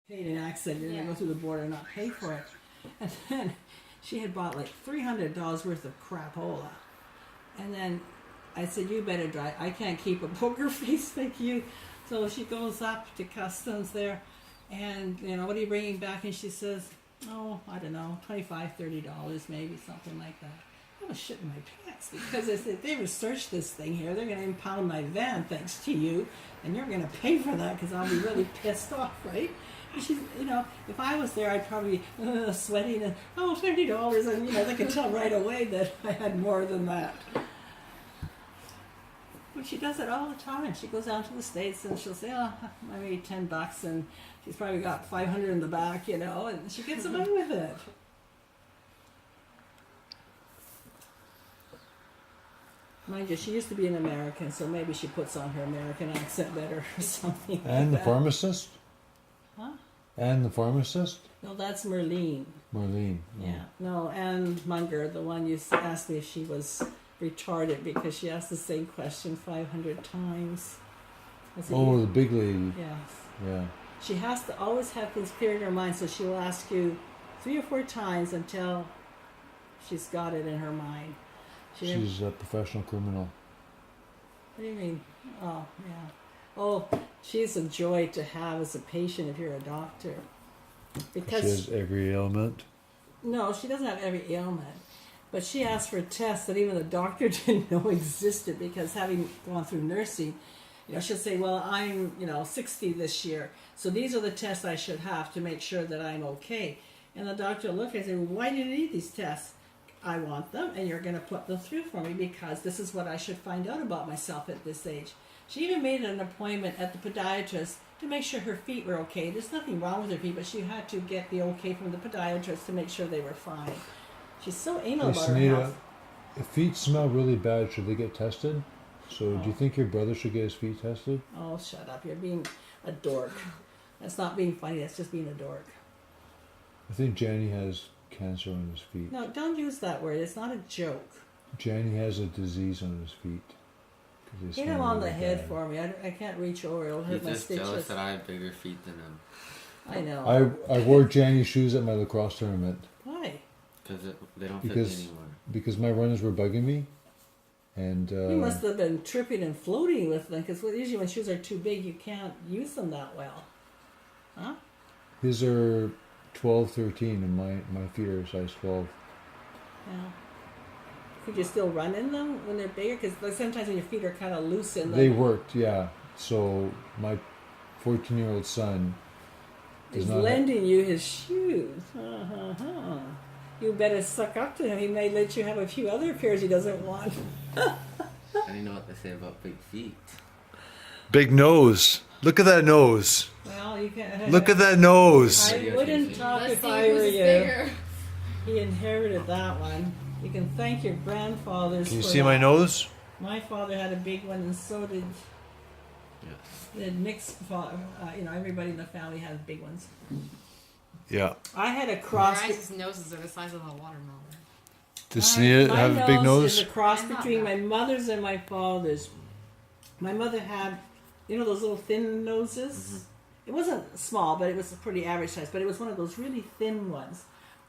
paid an accent, you're going to go through the border and not pay for it. And then she had bought like $300 worth of crapola. And then I said, you better drive. I can't keep a poker face like you. So she goes up to customs there. And, you know, what are you bringing back? And she says, oh, I don't know, $25, $30 maybe, something like that. I was shitting my pants because I said, if they research this thing here, they're going to impound my van thanks to you. And you're going to pay for that because I'll be really pissed off, right? And she's, you know, if I was there, I'd probably be sweating and, oh, $30. And, you know, they could tell right away that I had more than that. But she does it all the time. She goes out to the States and she'll say, oh, maybe $10, and she's probably got 500 in the back, you know, and she gets away with it. Mind you, she used to be an American, so maybe she puts on her American accent better or something. And like the pharmacist? Huh? And the pharmacist? No, that's Merlene. Marlene. Oh. Yeah. No, and Munger, the one you asked me if she was retarded because she asked the same question 500 times. Oh, the big lady. Yes. Yeah. She has to always have things clear in her mind, so she will ask you 3 or 4 times until she's got it in her mind. She's a professional criminal. What do you mean? Oh, yeah. Oh, she's a joy to have as a patient if you're a doctor. Because she has every ailment. No, she doesn't have every ailment. But she asked for tests that even the doctor didn't know existed because having gone through nursing, you know, she'll say, well, I'm, 60 this year, so these are the tests I should have to make sure that I'm okay. And the doctor will look and say, well, why do you need these tests? I want them, and you're going to put them through for me because this is what I should find out about myself at this age. She even made an appointment at the podiatrist to make sure her feet were okay. There's nothing wrong with her feet, but she had to get the okay from the podiatrist to make sure they were fine. She's so anal about her health. If feet smell really bad, should they get tested? So do you think your brother should get his feet tested? Oh, shut up. You're being a dork. That's not being funny. That's just being a dork. I think Janny has cancer on his feet. No, don't use that word. It's not a joke. Janny has a disease on his feet. Hit him on the head for me. I can't reach over. It'll hurt my stitches. stitches. He's just jealous that I have bigger feet than him. I know. I wore Janny's shoes at my lacrosse tournament. Why? Because they don't fit me anymore. Because my runners were bugging me. And you must have been tripping and floating with them, because usually when shoes are too big, you can't use them that well. Huh? His are 12, 13, and my feet are size 12. Yeah. Could you still run in them when they're bigger? Because sometimes when your feet are kind of loose in them. They worked, yeah. So my 14-year-old son is lending you his shoes. You better suck up to him. He may let you have a few other pairs he doesn't want. I don't know what they say about big feet. Big nose. Look at that nose. Well, you can. Look at that nose. I wouldn't talk if I were you. He inherited that one. You can thank your grandfathers. Can you for see that. my nose? My father had a big one, and so did. Yes. Nick's father. Everybody in the family has big ones. Yeah. I had a cross. Guys' noses are the size of a watermelon. Does Sneha have a big nose? Is a cross between my mother's and my father's. My mother had, those little thin noses. Mm-hmm. It wasn't small, but it was a pretty average size. But it was one of those really thin ones.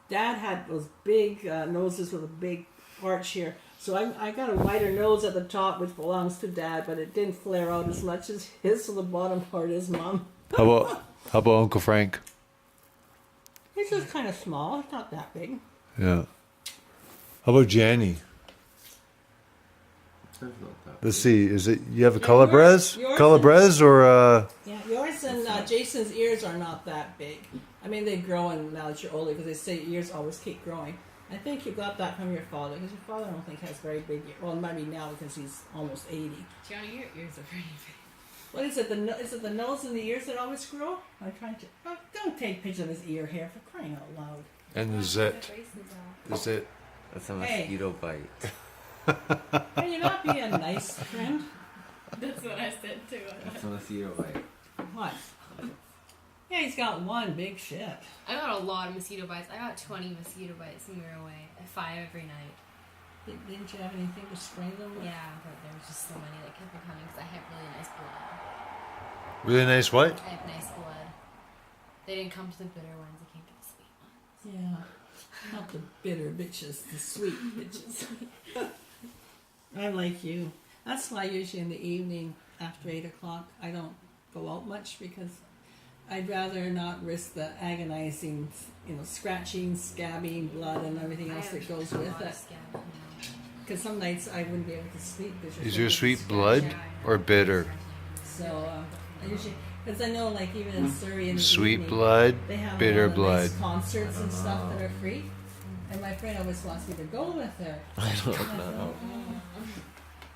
Dad had those big noses with a big arch here. So I got a wider nose at the top, which belongs to Dad, but it didn't flare out as much as his, so the bottom part is Mom. How about Uncle Frank? It's just kind of small. It's not that big. Yeah. How about Janny? Let's see. Is it you have a Calabrese? Calabrese or Yeah, yours and Jason's ears are not that big. I mean, they grow now that you're older, because they say ears always keep growing. I think you got that from your father, because your father I don't think has very big ears. Well, maybe now because he's almost 80. Johnny, your ears are pretty big. What is it? Is it the nose and the ears that always grow? I'm trying to. Oh, don't take pictures of his ear hair, for crying out loud. and is it? Is it? That's a mosquito bite. Can you not be a nice friend? That's what I said too. That's a mosquito bite. What? Yeah, he's got one big shit. I got a lot of mosquito bites. I got 20 mosquito bites when we were away. 5 every night. Didn't you have anything to spray them with? Yeah, but there was just so many that kept coming because I have really nice blood. Really nice what? I have nice blood. They didn't come to the bitter ones. They came to the sweet ones. Yeah. Not the bitter bitches, the sweet bitches. I'm like you. That's why usually in the evening after 8 o'clock I don't go out much, because I'd rather not risk the agonizing, scratching, scabbing, blood, and everything else that goes with it. Because some nights I wouldn't be able to sleep. Is your sweet blood or bitter? So I usually, because I know, like even in Surrey in the Sweet evening, blood, they have bitter all the blood. nice concerts and stuff that are free. And my friend always wants me to go with her. I don't know.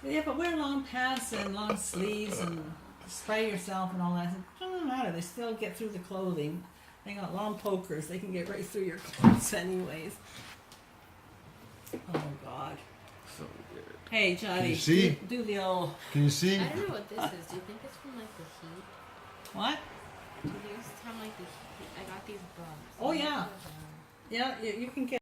Yeah, but wear long pants and long sleeves and spray yourself and all that. It doesn't matter. They still get through the clothing. They got long pokers. They can get right through your clothes anyways. Oh, God. So weird. Hey, Johnny. Can you see? Do the old... Can you see? I don't know what this is. Do you think it's from like the heat? What? Do you think it's from like the heat? I got these bugs. Oh, yeah. Yeah, you can get...